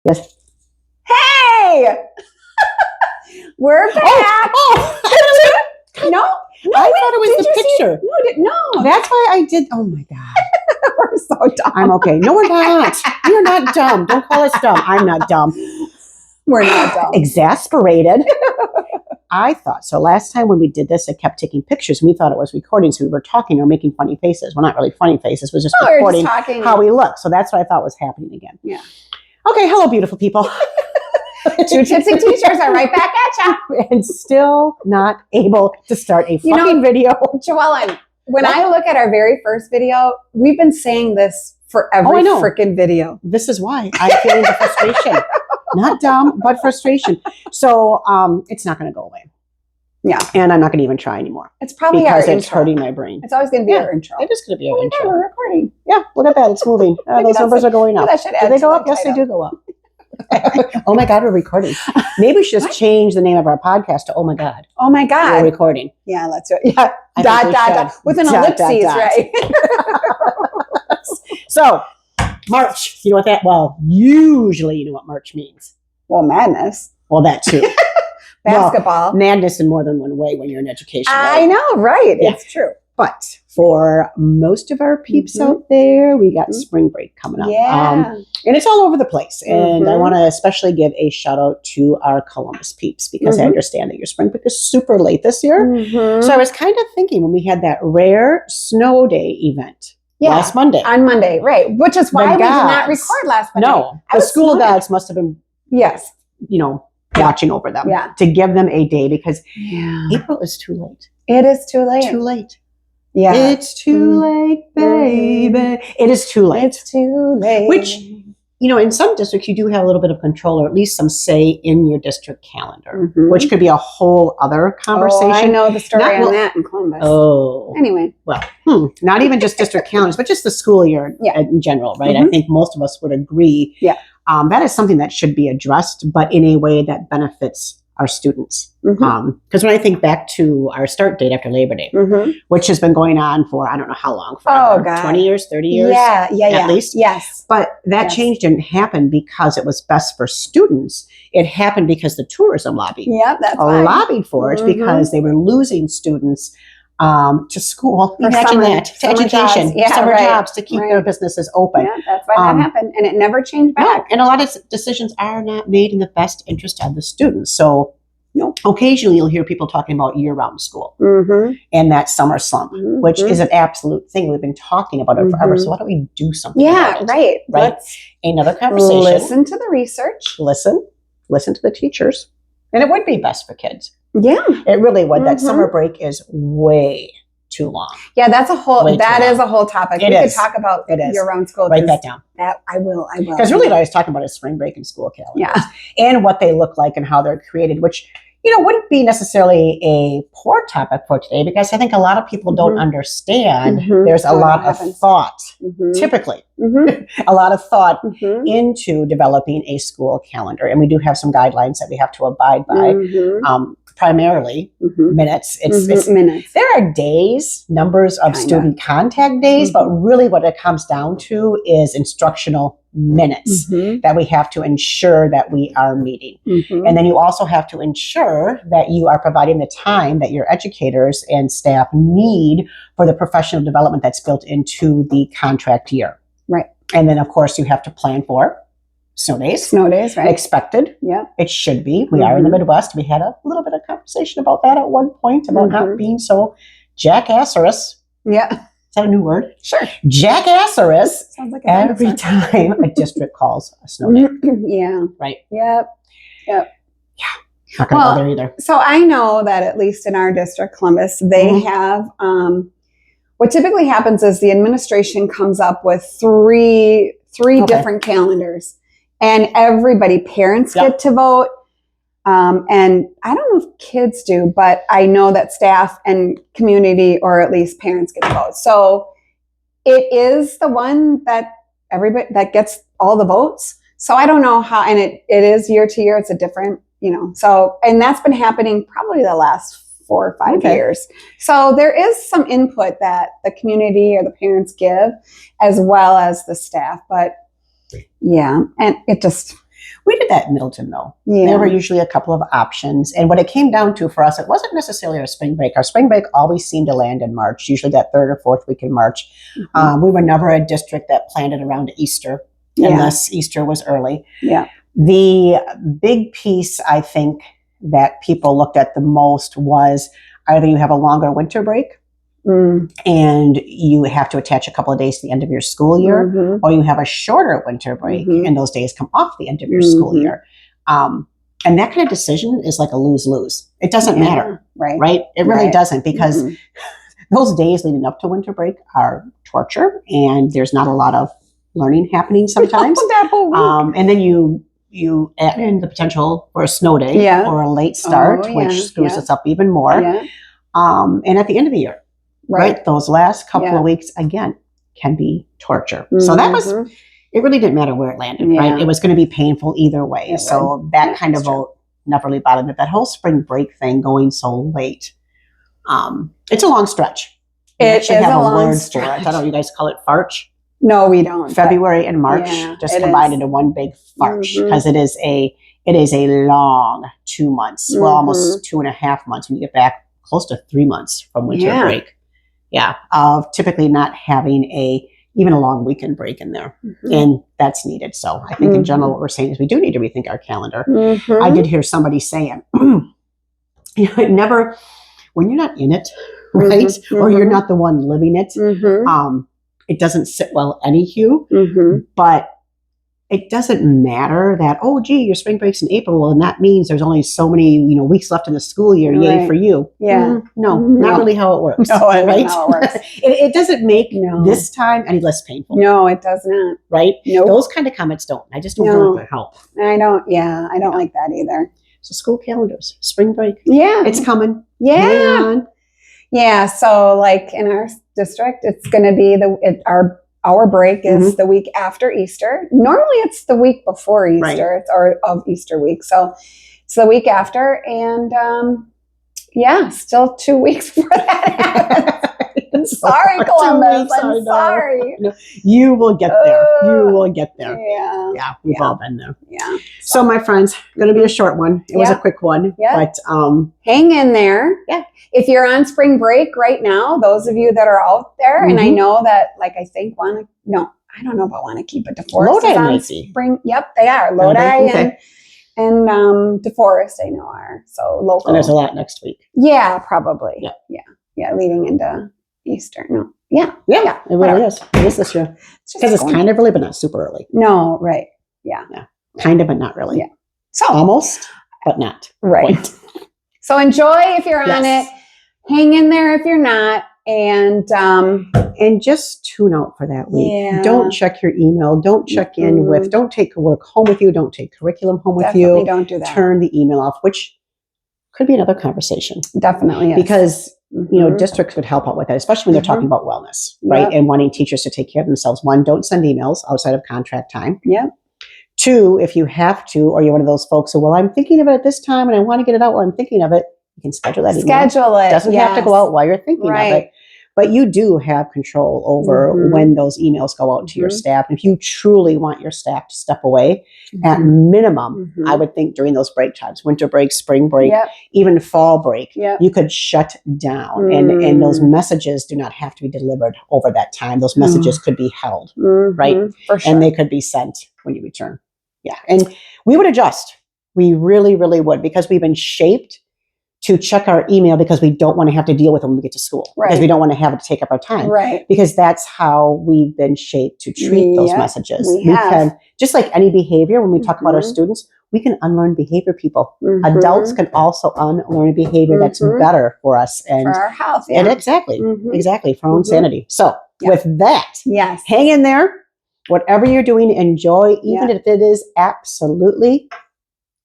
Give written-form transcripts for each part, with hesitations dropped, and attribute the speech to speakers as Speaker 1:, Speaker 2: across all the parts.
Speaker 1: Yes.
Speaker 2: Hey! We're back. No,
Speaker 1: I thought it was the picture.
Speaker 2: No.
Speaker 1: That's why I did. Oh my God.
Speaker 2: We're so dumb.
Speaker 1: I'm okay. No, we're not. You're not dumb. Don't call us dumb. I'm not dumb.
Speaker 2: We're not dumb.
Speaker 1: Exasperated. I thought so. Last time when we did this, I kept taking pictures and we thought it was recording. So we were talking or making funny faces. Well, not really funny faces. It was just recording how we look. So that's what I thought was happening again.
Speaker 2: Yeah.
Speaker 1: Okay. Hello, beautiful people.
Speaker 2: Two tipsy teachers are right back at you.
Speaker 1: And still not able to start a fucking video.
Speaker 2: Joellen, when I look at our very first video, we've been saying this for every freaking video.
Speaker 1: This is why I'm feeling the frustration. Not dumb, but frustration. So it's not going to go away.
Speaker 2: Yeah.
Speaker 1: And I'm not going to even try anymore.
Speaker 2: It's probably
Speaker 1: because
Speaker 2: our
Speaker 1: it's
Speaker 2: intro.
Speaker 1: hurting my brain.
Speaker 2: It's always going to be our intro.
Speaker 1: It is going to be our intro.
Speaker 2: We're recording.
Speaker 1: Yeah, look at that. It's moving. Those numbers are going up. Do they go up? Yes, they do go up. Oh my God, we're recording. Maybe we should just change the name of our podcast to Oh My God.
Speaker 2: Oh my God.
Speaker 1: We're recording.
Speaker 2: Yeah, let's do it. Yeah. Dot. With an ellipses, right?
Speaker 1: So, March. You know what that, usually you know what March means.
Speaker 2: Well, madness.
Speaker 1: Well, that too.
Speaker 2: Basketball.
Speaker 1: Madness in more than one way when you're in education.
Speaker 2: I know, right?
Speaker 1: Yeah.
Speaker 2: It's true.
Speaker 1: But for most of our peeps out there, we got spring break coming up.
Speaker 2: Yeah.
Speaker 1: And it's all over the place. And I want to especially give a shout out to our Columbus peeps because I understand that your spring break is super late this year. So I was kind of thinking when we had that rare snow day event last Monday.
Speaker 2: On Monday, right. Which is why we did not record last Monday.
Speaker 1: No. The school gods must have been, watching over them to give them a day because April is too late.
Speaker 2: It is too late.
Speaker 1: Too late.
Speaker 2: Yeah.
Speaker 1: It's too late, baby. It is too late.
Speaker 2: It's too late.
Speaker 1: Which, in some districts, you do have a little bit of control or at least some say in your district calendar, which could be a whole other conversation.
Speaker 2: Oh, I know the story on that in Columbus.
Speaker 1: Oh.
Speaker 2: Anyway.
Speaker 1: Well, not even just district calendars, but just the school year in general, right? I think most of us would agree.
Speaker 2: Yeah.
Speaker 1: That is something that should be addressed, but in a way that benefits our students. Because when I think back to our start date after Labor Day, which has been going on for, I don't know how long, forever, 20 years, 30 years? At least.
Speaker 2: Yes.
Speaker 1: But that change didn't happen because it was best for students. It happened because the tourism lobby lobbied for it because they were losing students to school. Imagine that. To education. Summer jobs to keep their businesses open.
Speaker 2: Yeah, that's why that happened. And it never changed back.
Speaker 1: No, and a lot of decisions are not made in the best interest of the students. So occasionally you'll hear people talking about year-round school and that summer slump, which is an absolute thing. We've been talking about it forever. So why don't we do something about it? Right. Another conversation.
Speaker 2: Listen to the research.
Speaker 1: Listen to the teachers. And it would be best for kids.
Speaker 2: Yeah.
Speaker 1: It really would. That summer break is way too long.
Speaker 2: Yeah, that's a whole, that is a whole topic. We could talk about year-round school.
Speaker 1: Write that down.
Speaker 2: That I will.
Speaker 1: Because really what I was talking about is spring break and school calendars. And what they look like and how they're created, which, wouldn't be necessarily a poor topic for today because I think a lot of people don't understand there's a lot of thought, typically, a lot of thought into developing a school calendar. And we do have some guidelines that we have to abide by. Primarily minutes. It's
Speaker 2: minutes.
Speaker 1: There are days, numbers of student contact days, but really what it comes down to is instructional minutes that we have to ensure that we are meeting. And then you also have to ensure that you are providing the time that your educators and staff need for the professional development that's built into the contract year.
Speaker 2: Right.
Speaker 1: And then, of course, you have to plan for snow days, right? Expected.
Speaker 2: Yeah.
Speaker 1: It should be. We are in the Midwest. We had a little bit of conversation about that at one point, about not being so jackasserous.
Speaker 2: Yeah.
Speaker 1: Is that a new word?
Speaker 2: Sure.
Speaker 1: Jackasserous.
Speaker 2: Sounds like
Speaker 1: every time a district calls a snow day.
Speaker 2: Yeah.
Speaker 1: Right.
Speaker 2: Yep.
Speaker 1: Yeah. Not going to go there either.
Speaker 2: So I know that at least in our district, Columbus, they have, what typically happens is the administration comes up with three different calendars. And parents get to vote. And I don't know if kids do, but I know that staff and community, or at least parents, get to vote. So it is the one that that gets all the votes. So I don't know how, and it is year to year. It's a different, so, and that's been happening probably the last 4 or 5 years. So there is some input that the community or the parents give as well as the staff, but yeah. And it just,
Speaker 1: We did that in Middleton, though.
Speaker 2: Yeah.
Speaker 1: There were usually a couple of options. And what it came down to for us, it wasn't necessarily our spring break. Our spring break always seemed to land in March, usually that third or fourth week in March.
Speaker 2: Mhm.
Speaker 1: We were never a district that planned it around Easter, unless Easter was early.
Speaker 2: Yeah.
Speaker 1: The big piece, I think, that people looked at the most was either you have a longer winter break, and you have to attach a couple of days to the end of your school year,
Speaker 2: Mhm.
Speaker 1: or you have a shorter winter break,
Speaker 2: Mhm.
Speaker 1: and those days come off the end of your school
Speaker 2: Mhm.
Speaker 1: year. And that kind of decision is like a lose-lose. It doesn't
Speaker 2: Yeah.
Speaker 1: matter,
Speaker 2: Right.
Speaker 1: right? It really
Speaker 2: Right.
Speaker 1: doesn't, because
Speaker 2: Mhm.
Speaker 1: those days leading up to winter break are torture, and there's not a lot of learning happening sometimes.
Speaker 2: That whole week.
Speaker 1: And then you add in the potential for a snow day
Speaker 2: Yeah.
Speaker 1: or a late start,
Speaker 2: Oh,
Speaker 1: which
Speaker 2: yeah,
Speaker 1: screws
Speaker 2: yeah.
Speaker 1: us up even more.
Speaker 2: Yeah.
Speaker 1: And at the end of the year, right? Those last couple
Speaker 2: Yeah.
Speaker 1: of weeks, again, can be torture. So that was,
Speaker 2: Mhm.
Speaker 1: it really didn't matter where it landed, right?
Speaker 2: Yeah.
Speaker 1: It was going to be painful either way.
Speaker 2: It
Speaker 1: So that
Speaker 2: Yeah,
Speaker 1: kind of
Speaker 2: that's true.
Speaker 1: vote never really bothered me. That whole spring break thing going so late, it's a long stretch. We
Speaker 2: It
Speaker 1: actually
Speaker 2: is
Speaker 1: have
Speaker 2: a
Speaker 1: a
Speaker 2: long
Speaker 1: word for it.
Speaker 2: stretch.
Speaker 1: I don't know, you guys call it farch?
Speaker 2: No, we don't. but-
Speaker 1: February and March
Speaker 2: Yeah,
Speaker 1: just
Speaker 2: it
Speaker 1: combined
Speaker 2: is.
Speaker 1: into one big farch,
Speaker 2: Mhm.
Speaker 1: because it is a long 2 months, well,
Speaker 2: Mhm.
Speaker 1: almost 2.5 months when you get back, close to 3 months from winter
Speaker 2: Yeah.
Speaker 1: break. Yeah, of typically not having even a long weekend break in there,
Speaker 2: Mhm.
Speaker 1: and that's needed. So I think in
Speaker 2: Mhm.
Speaker 1: general, what we're saying is we do need to rethink our calendar.
Speaker 2: Mhm.
Speaker 1: I did hear somebody saying, it never, when you're not in it, right,
Speaker 2: Mhm.
Speaker 1: or you're
Speaker 2: Mhm.
Speaker 1: not the one living it,
Speaker 2: Mhm.
Speaker 1: it doesn't sit well any hue.
Speaker 2: Mhm.
Speaker 1: But it doesn't matter that, oh, gee, your spring break's in April. Well, and that means there's only so many, weeks left in the school year. Yay
Speaker 2: Right.
Speaker 1: for you.
Speaker 2: Yeah.
Speaker 1: No,
Speaker 2: No.
Speaker 1: not really how it works.
Speaker 2: No, it isn't
Speaker 1: right?
Speaker 2: how it works.
Speaker 1: It doesn't make
Speaker 2: No.
Speaker 1: this time any less painful.
Speaker 2: No, it does not.
Speaker 1: Right?
Speaker 2: Nope.
Speaker 1: Those kind of comments don't. I just don't
Speaker 2: No.
Speaker 1: know if they help.
Speaker 2: I don't. Yeah, I don't like that either.
Speaker 1: So school calendars, spring break.
Speaker 2: Yeah.
Speaker 1: It's coming.
Speaker 2: Yeah.
Speaker 1: Hang on.
Speaker 2: Yeah. So, like in our district, it's going to be our break is the week after Easter. Normally, it's the week before Easter, or of Easter week. So it's the week after, and still 2 weeks before that happens. Sorry, Columbus. I'm sorry.
Speaker 1: You will get there. You will get there.
Speaker 2: Yeah.
Speaker 1: Yeah, we've all been there.
Speaker 2: Yeah.
Speaker 1: So, my friends, going to be a short one. It was a quick one, but
Speaker 2: hang in there.
Speaker 1: Yeah.
Speaker 2: If you're on spring break right now, those of you that are out there, and I know that, like, I think I don't know about Wanakee, but DeForest
Speaker 1: Lodi
Speaker 2: is on
Speaker 1: might be.
Speaker 2: spring. Yep, they are. Lodi and DeForest, I know are so local.
Speaker 1: And there's a lot next week.
Speaker 2: Yeah, probably.
Speaker 1: Yeah.
Speaker 2: Yeah, leading into Easter. No. Yeah.
Speaker 1: Yeah, it really is. It is this year. Because it's kind of early, but not super early.
Speaker 2: No, right. Yeah.
Speaker 1: Kind of, but not really.
Speaker 2: Yeah. So
Speaker 1: almost, but not.
Speaker 2: Right.
Speaker 1: Quite.
Speaker 2: So enjoy if you're on it. Hang in there if you're not. And
Speaker 1: just tune out for that week.
Speaker 2: Yeah.
Speaker 1: Don't check your email. Don't check in with, don't take work home with you. Don't take curriculum home with
Speaker 2: definitely
Speaker 1: you.
Speaker 2: don't do that.
Speaker 1: Turn the email off, which could be another conversation.
Speaker 2: Definitely is.
Speaker 1: Because districts would help out with that, especially when they're talking about wellness, right?
Speaker 2: Yep.
Speaker 1: And wanting teachers to take care of themselves. One, don't send emails outside of contract time.
Speaker 2: Yep.
Speaker 1: Two, if you have to, or you're one of those folks who, well, I'm thinking of it at this time and I want to get it out while I'm thinking of it, you can schedule that email.
Speaker 2: Schedule it.
Speaker 1: It doesn't have to go out while you're thinking of it. But you do have control over when those emails go out to your staff. If you truly want your staff to step away, at minimum, I would think during those break times, winter break, spring break, even fall break, you could shut down. And those messages do not have to be delivered over that time. Those messages could be held, right?
Speaker 2: For sure.
Speaker 1: And they could be sent when you return. Yeah. And we would adjust. We really, really would, because we've been shaped to check our email because we don't want to have to deal with it when we get to school.
Speaker 2: Right.
Speaker 1: Because we don't want to have it to take up our time.
Speaker 2: Right.
Speaker 1: Because that's how we've been shaped to treat those messages. We can, just like any behavior, when we talk about our students, we can unlearn behavior, people. Adults can also unlearn behavior that's better for us. And
Speaker 2: for our health.
Speaker 1: And exactly, for our own sanity. So with that, hang in there. Whatever you're doing, enjoy, even if it is absolutely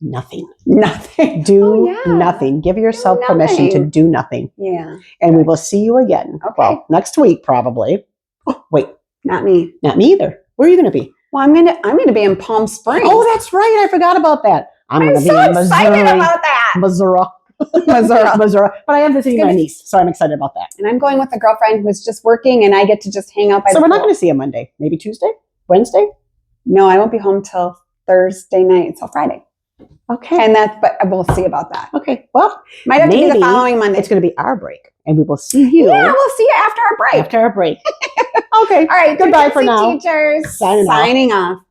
Speaker 1: nothing.
Speaker 2: Nothing.
Speaker 1: Do nothing. Give yourself permission to do nothing.
Speaker 2: Yeah.
Speaker 1: And we will see you again.
Speaker 2: Okay.
Speaker 1: Well, next week probably. Oh, wait.
Speaker 2: Not me.
Speaker 1: Not me either. Where are you going to be?
Speaker 2: Well, I'm gonna be in Palm Springs.
Speaker 1: Oh, that's right. I forgot about that. I'm going to be
Speaker 2: so
Speaker 1: in Missouri.
Speaker 2: excited about that.
Speaker 1: Missouri. But I am visiting my niece, so I'm excited about that.
Speaker 2: And I'm going with a girlfriend who's just working, and I get to just hang out by
Speaker 1: So we're not going to see you Monday. Maybe Tuesday? Wednesday?
Speaker 2: No, I won't be home till Thursday night until Friday.
Speaker 1: Okay.
Speaker 2: And but we'll see about that.
Speaker 1: Okay. Well,
Speaker 2: Might have to be the
Speaker 1: maybe
Speaker 2: following Monday.
Speaker 1: it's going to be our break, and we will see you.
Speaker 2: Yeah, we'll see you after our break.
Speaker 1: After our break. Okay.
Speaker 2: All right.
Speaker 1: Goodbye for
Speaker 2: Dixie
Speaker 1: now.
Speaker 2: Teachers.
Speaker 1: Signing off.
Speaker 2: Signing off.